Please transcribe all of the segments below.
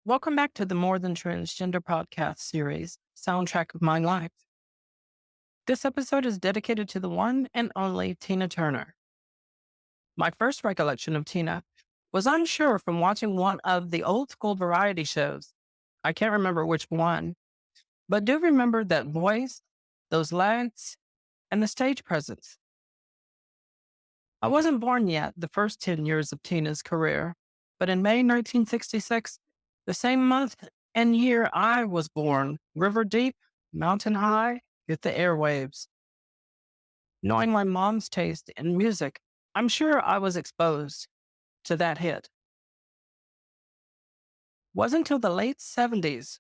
Welcome back to the More Than Transgender podcast series, Soundtrack of My Life. This episode is dedicated to the one and only Tina Turner. My first recollection of Tina was unsure from watching one of the old school variety shows. I can't remember which one, but do remember that voice, those legs, and the stage presence. I wasn't born yet the first 10 years of Tina's career, but in May 1966, the same month and year I was born, river deep, mountain high, hit the airwaves. Knowing my mom's taste in music, I'm sure I was exposed to that hit. Wasn't until the late 70s,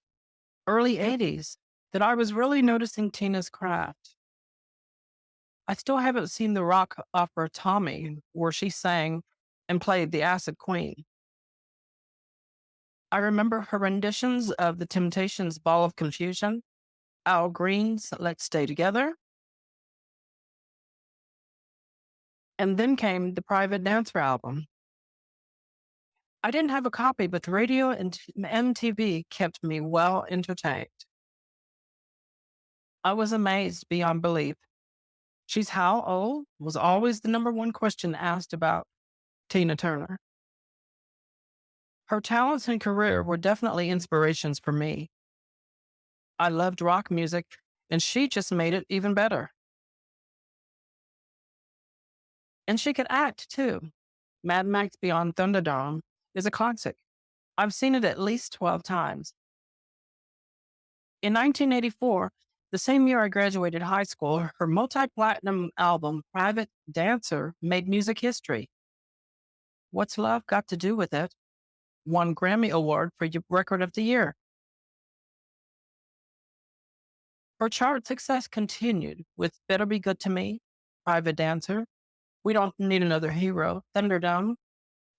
early 80s, that I was really noticing Tina's craft. I still haven't seen the rock opera Tommy, where she sang and played the Acid Queen. I remember her renditions of The Temptations' Ball of Confusion, Al Green's Let's Stay Together, and then came the Private Dancer album. I didn't have a copy, but the radio and MTV kept me well entertained. I was amazed beyond belief. She's how old? Was always the number one question asked about Tina Turner. Her talents and career were definitely inspirations for me. I loved rock music, and she just made it even better. And she could act too. Mad Max Beyond Thunderdome is a classic. I've seen it at least 12 times. In 1984, the same year I graduated high school, her multi platinum album, Private Dancer, made music history. What's Love Got to Do with It? Won Grammy Award for Record of the Year. Her chart success continued with Better Be Good to Me, Private Dancer, We Don't Need Another Hero, Thunderdome,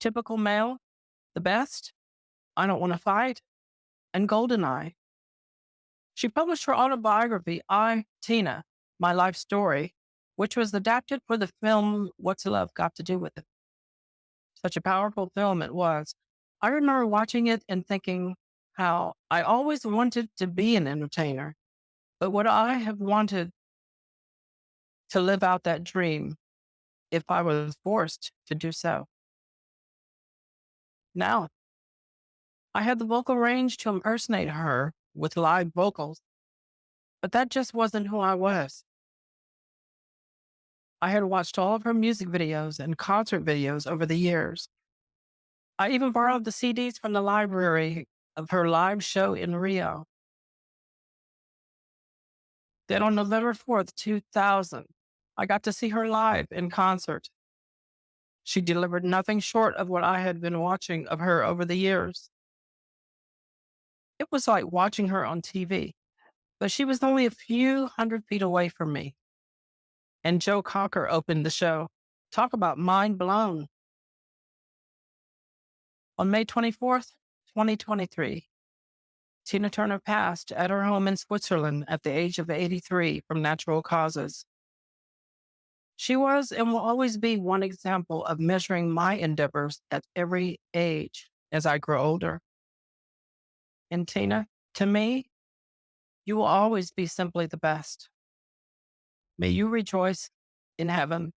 Typical Male, The Best, I Don't Want to Fight, and Goldeneye. She published her autobiography, I, Tina, My Life Story, which was adapted for the film What's Love Got to Do with It. Such a powerful film it was. I remember watching it and thinking how I always wanted to be an entertainer, but would I have wanted to live out that dream if I was forced to do so? Now, I had the vocal range to impersonate her with live vocals, but that just wasn't who I was. I had watched all of her music videos and concert videos over the years. I even borrowed the CDs from the library of her live show in Rio. Then on November 4th, 2000, I got to see her live in concert. She delivered nothing short of what I had been watching of her over the years. It was like watching her on TV, but she was only a few hundred feet away from me. And Joe Cocker opened the show. Talk about mind blown. On May 24th, 2023, Tina Turner passed at her home in Switzerland at the age of 83 from natural causes. She was and will always be one example of measuring my endeavors at every age as I grow older. And Tina, to me, you will always be simply the best. May you rejoice in heaven